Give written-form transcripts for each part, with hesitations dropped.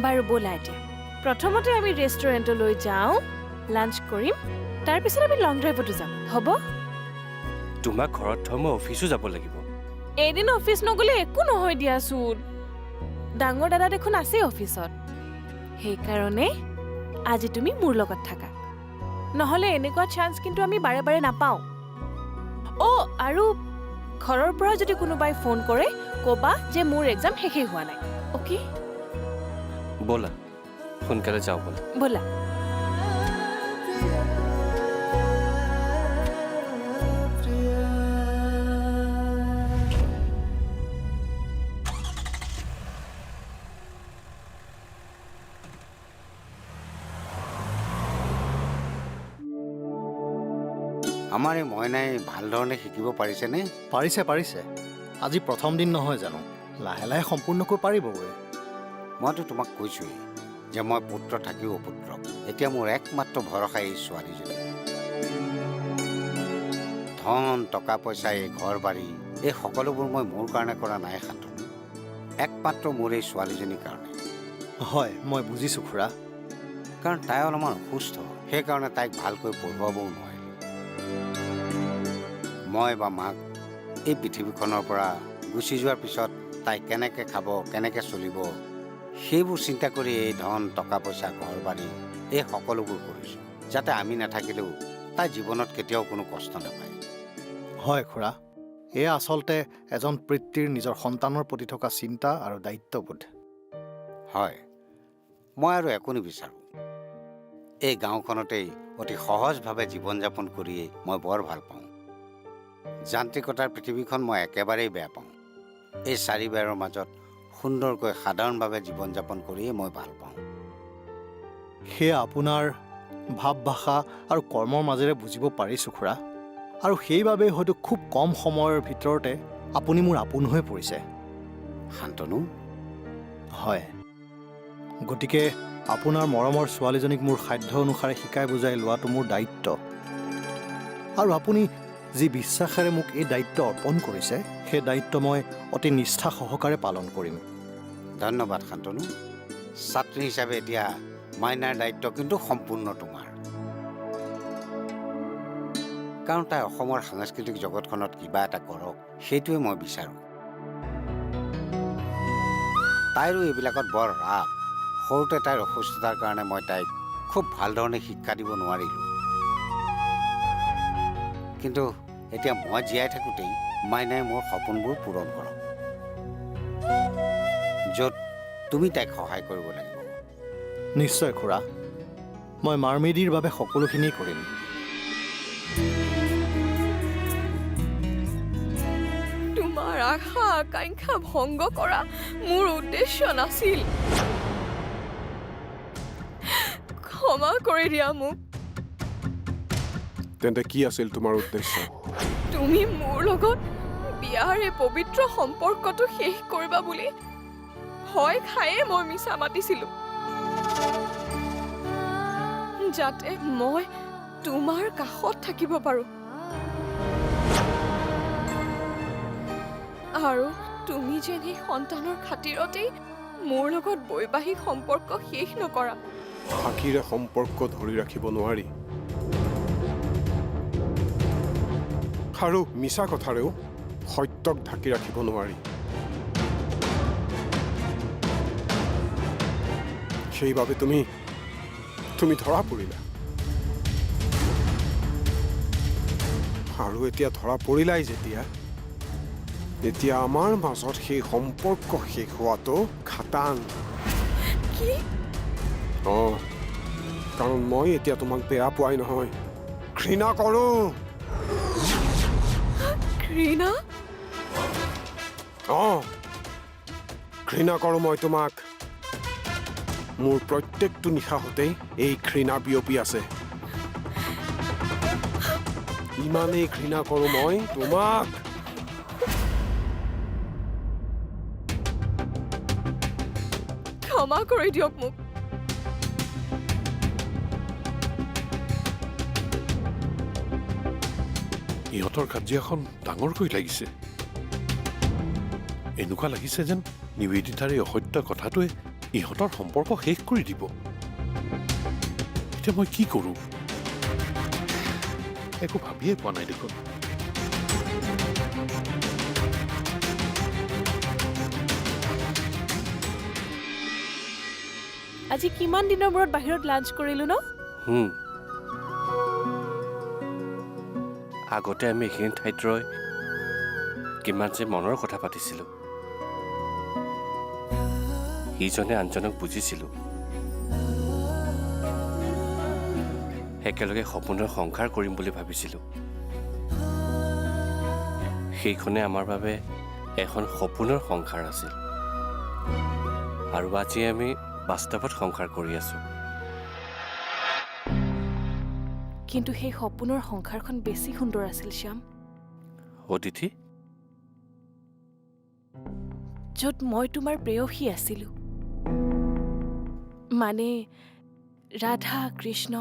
বাৰু ব'লা এতিয়া প্ৰথমতে আমি ৰেষ্টুৰেণ্টলৈ যাওঁ লাঞ্চ কৰিম তাৰপিছত আমি লং ড্ৰাইভতো যাম হ'ব তোমাক ঘৰত থৈ মই অফিচো যাব লাগিব এদিন অফিচ নগ'লে একো নহয় দিয়াচোন ডাঙৰ দাদা দেখোন আছে অফিচত সেইকাৰণে আজি তুমি মোৰ লগত থাকা নহ'লে এনেকুৱা চান্স কিন্তু আমি বাৰে বাৰে নাপাওঁ অ' আৰু ঘৰৰ পৰা যদি কোনোবাই ফোন কৰে ক'বা যে মোৰ এক্সাম শেষেই হোৱা নাই অ'কে ব'লা সোনকালে যাওঁ ব'লা ব'লা আমাৰ এই মইনাই ভাল ধৰণে শিকিব পাৰিছেনে পাৰিছে আজি প্ৰথম দিন নহয় জানো লাহে লাহে সম্পূৰ্ণকৈ পাৰিবগৈ মইতো তোমাক কৈছোঁৱেই যে মই পুত্ৰ থাকিও অপুত্ৰ এতিয়া মোৰ একমাত্ৰ ভৰসা এই ছোৱালীজনী ধন টকা পইচা এই ঘৰ বাৰী এই সকলোবোৰ মই মোৰ কাৰণে কৰা নাই শান্তনু একমাত্ৰ মোৰ এই ছোৱালীজনীৰ কাৰণে হয় মই বুজিছোঁ খুৰা কাৰণ তাই অলপমান অসুস্থ সেইকাৰণে তাইক ভালকৈ পঢ়ুৱাবও নোৱাৰিলোঁ মই বা মাক এই পৃথিৱীখনৰ পৰা গুচি যোৱাৰ পিছত তাই কেনেকৈ খাব কেনেকৈ চলিব সেইবোৰ চিন্তা কৰি এই ধন টকা পইচা ঘৰ বাৰী এই সকলোবোৰ কৰিছোঁ যাতে আমি নাথাকিলেও তাই জীৱনত কেতিয়াও কোনো কষ্ট নাপায় হয় খুৰা এয়া আচলতে এজন পিতৃৰ নিজৰ সন্তানৰ প্ৰতি থকা চিন্তা আৰু দায়িত্ববোধ হয় মই আৰু একো নিবিচাৰোঁ এই গাঁওখনতেই অতি সহজভাৱে জীৱন যাপন কৰিয়েই মই বৰ ভাল পাওঁ যান্ত্ৰিকতাৰ পৃথিৱীখন মই একেবাৰেই বেয়া পাওঁ এই চাৰিবেৰৰ মাজত সুন্দৰকৈ সাধাৰণভাৱে জীৱন যাপন কৰিয়েই মই ভাল পাওঁ সেয়া আপোনাৰ ভাৱ ভাষা আৰু কৰ্মৰ মাজেৰে বুজিব পাৰিছোঁ খুৰা আৰু সেইবাবে হয়তো খুব কম সময়ৰ ভিতৰতে আপুনি মোৰ আপোন হৈ পৰিছে শান্তনু হয় গতিকে আপোনাৰ মৰমৰ ছোৱালীজনীক মোৰ সাধ্য অনুসাৰে শিকাই বুজাই লোৱাটো মোৰ দায়িত্ব আৰু আপুনি যি বিশ্বাসেৰে মোক এই দায়িত্ব অৰ্পণ কৰিছে সেই দায়িত্ব মই অতি নিষ্ঠা সহকাৰে পালন কৰিম ধন্যবাদ শান্তনু ছাত্ৰী হিচাপে এতিয়া মাইনাৰ দায়িত্ব কিন্তু সম্পূৰ্ণ তোমাৰ কাৰণ তাই অসমৰ সাংস্কৃতিক জগতখনত কিবা এটা কৰক সেইটোৱে মই বিচাৰোঁ তাইৰো এইবিলাকত বৰ ৰাপ সৰুতে তাইৰ অসুস্থতাৰ কাৰণে মই তাইক খুব ভাল ধৰণে শিক্ষা দিব নোৱাৰিলোঁ কিন্তু এতিয়া মই জীয়াই থাকোঁতেই মাইনাই মোৰ সপোনবোৰ পূৰণ কৰক য'ত তুমি তাইক সহায় কৰিব লাগিব নিশ্চয় খুৰা মই মাৰ্মেডীৰ বাবে সকলোখিনি কৰিম তোমাৰ আশা আকাংক্ষা ভংগ কৰা মোৰ উদ্দেশ্য নাছিল ক্ষমা কৰি দিয়া মোক তেন্তে কি আছিল তোমাৰ উদ্দেশ্য তুমি মোৰ লগত বিয়াৰ এই পবিত্ৰ সম্পৰ্কটো শেষ কৰিবা বুলি ভয় খায়ে মই মিছা মাতিছিলোঁ যাতে মই তোমাৰ কাষত থাকিব পাৰোঁ আৰু তুমি যেন এই সন্তানৰ খাতিৰতেই মোৰ লগত বৈবাহিক সম্পৰ্ক শেষ নকৰা ফাঁকিৰে সম্পৰ্ক ধৰি ৰাখিব নোৱাৰি আৰু মিছা কথাৰেও সত্যক ঢাকি ৰাখিব নোৱাৰি সেইবাবে তুমি ধৰা পৰিলা আৰু এতিয়া ধৰা পৰিলাই যেতিয়া আমাৰ মাজত সেই সম্পৰ্ক শেষ হোৱাটো খাটাং কি কাৰণ মই এতিয়া তোমাক বেয়া পোৱাই নহয় ঘৃণা কৰোঁ ঘৃণা ঘৃণা কৰোঁ মই তোমাক মোৰ প্ৰত্যেকটো নিশাহতেই এই ঘৃণা বিয়পি আছে ইমানেই ঘৃণা কৰোঁ মই তোমাক ক্ষমা কৰি দিয়ক মোক ইহঁতৰ কাজিয়াখন ডাঙৰকৈ লাগিছে এনেকুৱা লাগিছে যেন নিবেদিতাৰ এই অসত্য কথাটোৱে ইহঁতৰ সম্পৰ্ক শেষ কৰি দিব। এতিয়া মই কি কৰোঁ একো ভাবিয়ে পোৱা নাই দেখোন। আজি কিমান দিনৰ মূৰত বাহিৰত লাঞ্চ কৰিলো ন? আগতে আমি এইখিনি ঠাইত ৰৈ কিমান যে মনৰ কথা পাতিছিলোঁ। ইজনে আনজনক বুজিছিলোঁ। একেলগে সপোনৰ সংসাৰ কৰিম বুলি ভাবিছিলোঁ। সেইখনে আমাৰ বাবে এখন সপোনৰ সংসাৰ আছিল। আৰু আজি আমি বাস্তৱত সংসাৰ কৰি আছোঁ। কিন্তু সেই সপোনৰ সংসাৰখন বেছি সুন্দৰ আছিল শ্যাম, অদিতি, য'ত মই তোমাৰ প্ৰেয়সী আছিলোঁ। মানে ৰাধা কৃষ্ণ।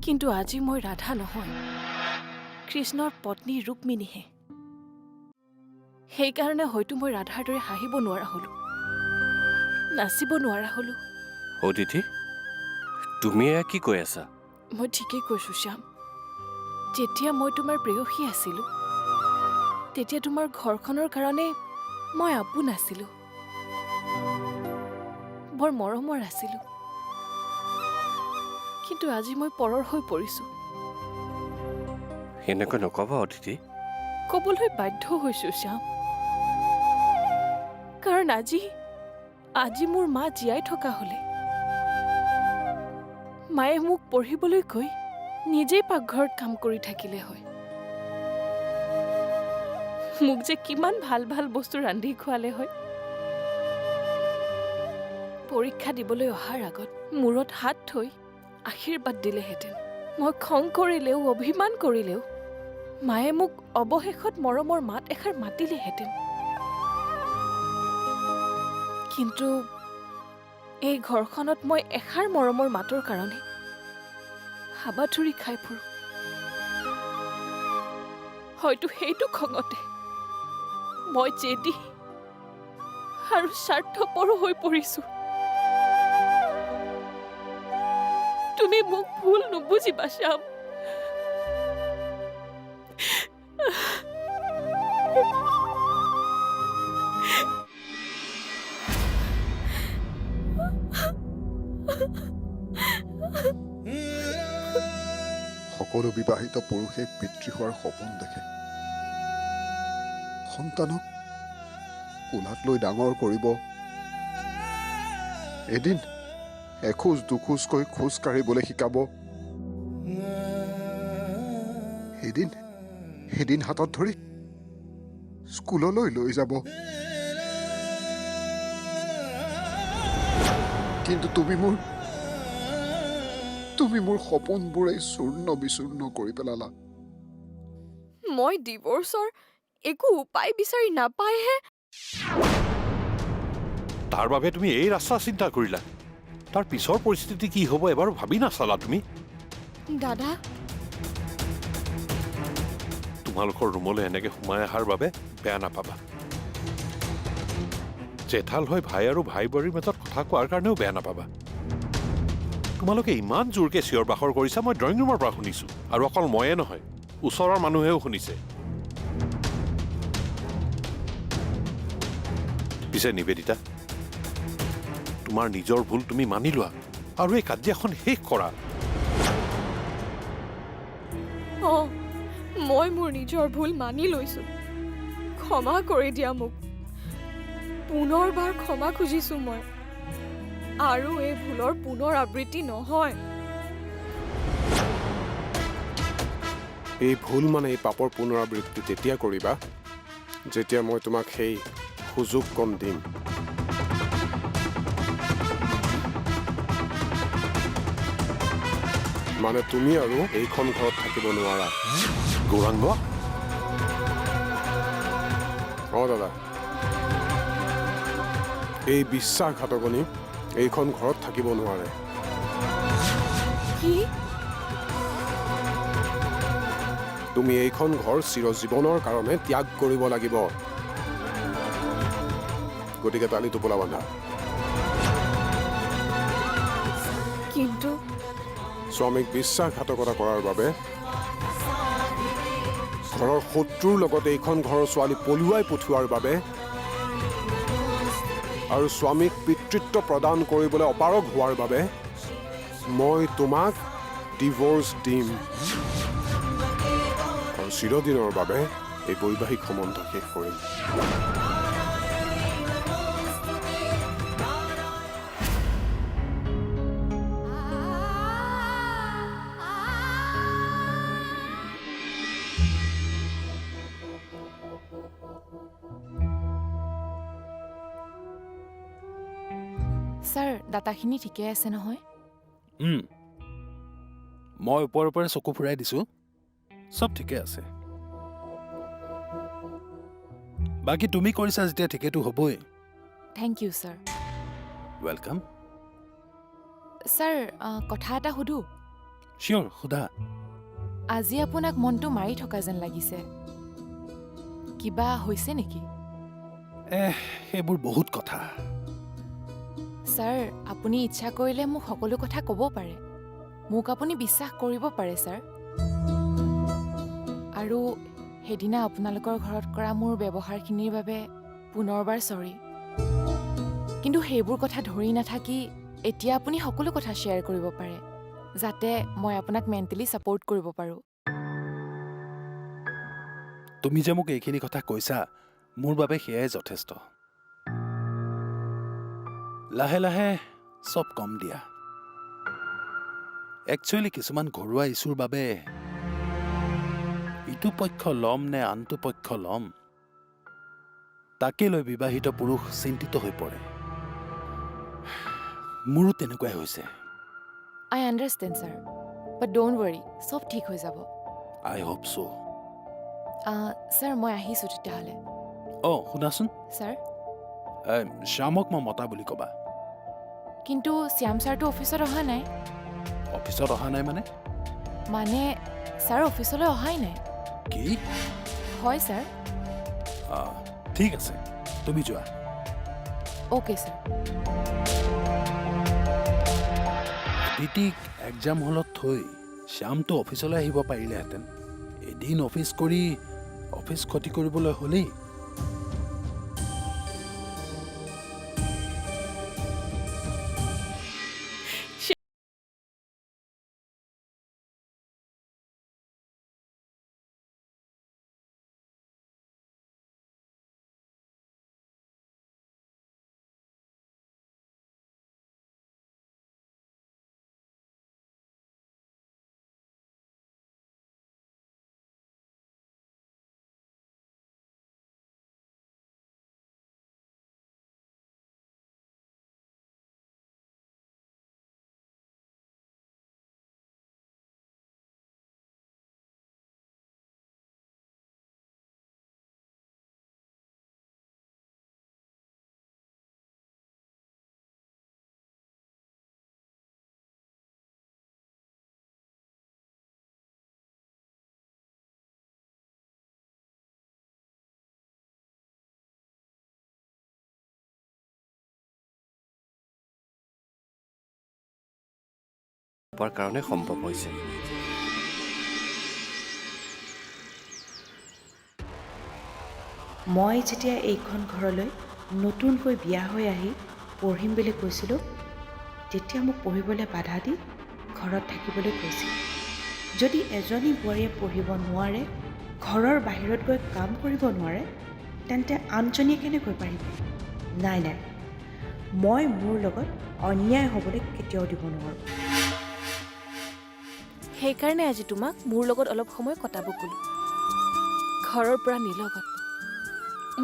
কিন্তু আজি মই ৰাধা নহয়, কৃষ্ণৰ পত্নী ৰুক্মিণীহে। সেইকাৰণে হয়তো মই ৰাধাৰ দৰে হাঁহিব নোৱাৰা হ'লো, নাচিব নোৱাৰা হ'লো। অদিতি, তুমি এয়া কি কৈ আছা? মই ঠিকেই কৈছোঁ শ্যাম। যেতিয়া মই তোমাৰ প্ৰেয়সী আছিলোঁ, তেতিয়া তোমাৰ ঘৰখনৰ কাৰণে মই আপোন আছিলোঁ, বৰ মৰমৰ আছিলোঁ। কিন্তু আজি মই পৰৰ হৈ পৰিছোঁ। সেনেকৈ নকবা অদিতি। ক'বলৈ বাধ্য হৈছোঁ শ্যাম, কাৰণ আজি মোৰ মা জীয়াই থকা হ'লে মায়ে মোক পঢ়িবলৈ কৈ নিজেই পাকঘৰত কাম কৰি থাকিলে হয়। মোক যে কিমান ভাল ভাল বস্তু ৰান্ধি খুৱালে হয়। পৰীক্ষা দিবলৈ অহাৰ আগত মূৰত হাত থৈ আশীৰ্বাদ দিলেহেঁতেন। মই খং কৰিলেও অভিমান কৰিলেও মায়ে মোক অৱশেষত মৰমৰ মাত এষাৰ মাতিলেহেঁতেন। কিন্তু এই ঘৰখনত মই এষাৰ মৰমৰ মাতৰ কাৰণে হাবাথুৰি খাই ফুৰো। হয়তো সেইটো খঙতে মই জেদী আৰু স্বাৰ্থপৰো হৈ পৰিছো। তুমি মোক ভুল নুবুজিবা শ্যাম। সকলো বিবাহিত পুৰুষে পিতৃ হোৱাৰ সপোন দেখে। সন্তানক কোলাত লৈ ডাঙৰ কৰিব, এদিন এখোজ দুখোজকৈ খোজ কাঢ়িবলৈ শিকাব, এদিন হাতত ধৰি স্কুললৈ লৈ যাব। কিন্তু তুমি মোৰ সপোনবোৰেই চূৰ্ণ বিচূৰ্ণ কৰি পেলালা। মই ডিভোৰ্চৰ একো উপায় বিচাৰি নাপায়হে তাৰ বাবে তুমি এই ৰাস্তা চিন্তা কৰিলা। তাৰ পিছৰ পৰিস্থিতি কি হ'ব এবাৰো ভাবি নাচালা তুমি? দাদা। তোমালোকৰ ৰুমলৈ এনেকে সোমাই অহাৰ বাবে বেয়া নাপাবা। জেঠাল হৈ ভাই আৰু ভাই বোৱাৰীৰ মাজত কথা কোৱাৰ কাৰণেও বেয়া নাপাবা। তোমালোকে ইমান জোৰকে চিঞৰ বাখৰ কৰিছা, মই ড্ৰয়িং ৰুমৰ পৰা শুনিছো। আৰু অকল ময়ে নহয়, ওচৰৰ মানুহেও শুনিছে। পিছে নিবেদিতা, তোমাৰ নিজৰ ভুল তুমি মানি লোৱা আৰু এই কাজিয়াখন শেষ কৰা। মই মোৰ নিজৰ ভুল মানি লৈছো। ক্ষমা কৰি দিয়া মোক। পুনৰবাৰ ক্ষমা খুজিছো মই। আৰু এই ভুলৰ পুনৰ আবৃত্তি নহয়। এই ভুল মানে এই পাপৰ পুনৰাবৃত্তি তেতিয়া কৰিবা যেতিয়া মই তোমাক সেই সুযোগ কণ দিম। মানে তুমি আৰু এইখন ঘৰত থাকিব নোৱাৰা। গৌৰাংগ, দাদা, এই বিশ্বাসঘাতকনি এইখন ঘৰত থাকিব নোৱাৰে। কি? তুমি এইখন ঘৰ চিৰজীৱনৰ কাৰণে ত্যাগ কৰিব লাগিব। গতিকে তালি টোপোলা বান্ধা। কিন্তু স্বামীক বিশ্বাসঘাতকতা কৰাৰ বাবে ঘৰৰ শত্ৰুৰ লগতে এইখন ঘৰৰ ছোৱালী পলুৱাই পঠিওৱাৰ বাবে আৰু স্বামীক পিতৃত্ব প্ৰদান কৰিবলৈ অপাৰগ হোৱাৰ বাবে মই তোমাক ডিভোৰ্চ দিম আৰু চিৰদিনৰ বাবে এই বৈবাহিক সম্বন্ধ শেষ কৰিম। ছাৰ ডাটাখিনি ঠিকে আছে নহয়? মই ওপৰে ওপৰে চকু ফুৰাই দিছোঁ, চব ঠিকে আছে। বাকী তুমি কৰিছা যেতিয়া ঠিকেতো হ'বই। Thank you sir. Welcome. Sir কথা এটা সুধোঁ? চিয়'ৰ, সোধা। আজি আপোনাক মনটো মাৰি থকা যেন লাগিছে, কিবা হৈছে নেকি? সেইবোৰ বহুত কথা। ছাৰ আপুনি ইচ্ছা কৰিলে মোক সকলো কথা ক'ব পাৰে, মোক আপুনি বিশ্বাস কৰিব পাৰে ছাৰ। আৰু সেইদিনা আপোনালোকৰ ঘৰত কৰা মোৰ ব্যৱহাৰখিনিৰ বাবে পুনৰবাৰ চৰি। কিন্তু সেইবোৰ কথা ধৰি নাথাকি এতিয়া আপুনি সকলো কথা শ্বেয়াৰ কৰিব পাৰে, যাতে মই আপোনাক মেণ্টেলি ছাপোৰ্ট কৰিব পাৰোঁ। তুমি যে মোক এইখিনি কথা কৈছা, মোৰ বাবে সেয়াই যথেষ্ট। লাহে লাহে চব কম দিয়া। একচুৱেলি কিছুমান ঘৰুৱা ইছ্যুৰ বাবে ইটো পক্ষ ল'ম নে আনটো পক্ষ ল'ম, তাকে লৈ বিবাহিত পুৰুষ চিন্তিত হৈ পৰে। মোৰো তেনেকুৱাই হৈছে। I understand sir, but don't worry, চব ঠিক হৈ যাব। আই হোপ চ'। ছাৰ মই আহিছোঁ তেতিয়াহ'লে। শুনাচোন, ছাৰ শ্যামক মই মতা বুলি ক'বা। কিন্তু শ্যাম ছাৰটো অফিচত অহা নাই। অফিচত অহা নাই মানে? মানে ছাৰ অফিচলৈ অহাই নাই। কি? হয় ছাৰ। ঠিক আছে, তুমি যোৱা। Okay sir. দিতিক এক্সাম হলত থৈ শ্যামটো অফিচলৈ আহিব পাৰিলেহেঁতেন। এদিন অফিচ কৰি অফিচ ক্ষতি কৰিবলৈ হ'লেই। কাৰণে সম্ভৱ হৈছে। মই যেতিয়া এইখন ঘৰলৈ নতুনকৈ বিয়া হৈ আহি পঢ়িম বুলি কৈছিলোঁ, তেতিয়া মোক পঢ়িবলৈ বাধা দি ঘৰত থাকিবলৈ কৈছিল। যদি এজনী বোৱাৰীয়ে পঢ়িব নোৱাৰে, ঘৰৰ বাহিৰত গৈ কাম কৰিব নোৱাৰে, তেন্তে আনজনীয়ে কেনেকৈ পাৰিব? নাই নাই, মই মোৰ লগত অন্যায় হ'বলৈ কেতিয়াও দিব নোৱাৰোঁ। সেইকাৰণে আজি তোমাক মোৰ লগত অলপ সময় কটাব ক'লো। ঘৰৰ পৰা নিলগত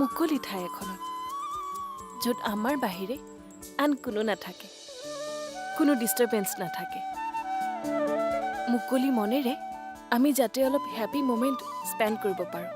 মুকলি ঠাই এখনত, য'ত আমাৰ বাহিৰে আন কোনো নাথাকে, কোনো ডিষ্টাৰ্বেঞ্চ নাথাকে। মুকলি মনেৰে আমি যাতে অলপ হেপী মমেণ্ট স্পেণ্ড কৰিব পাৰোঁ।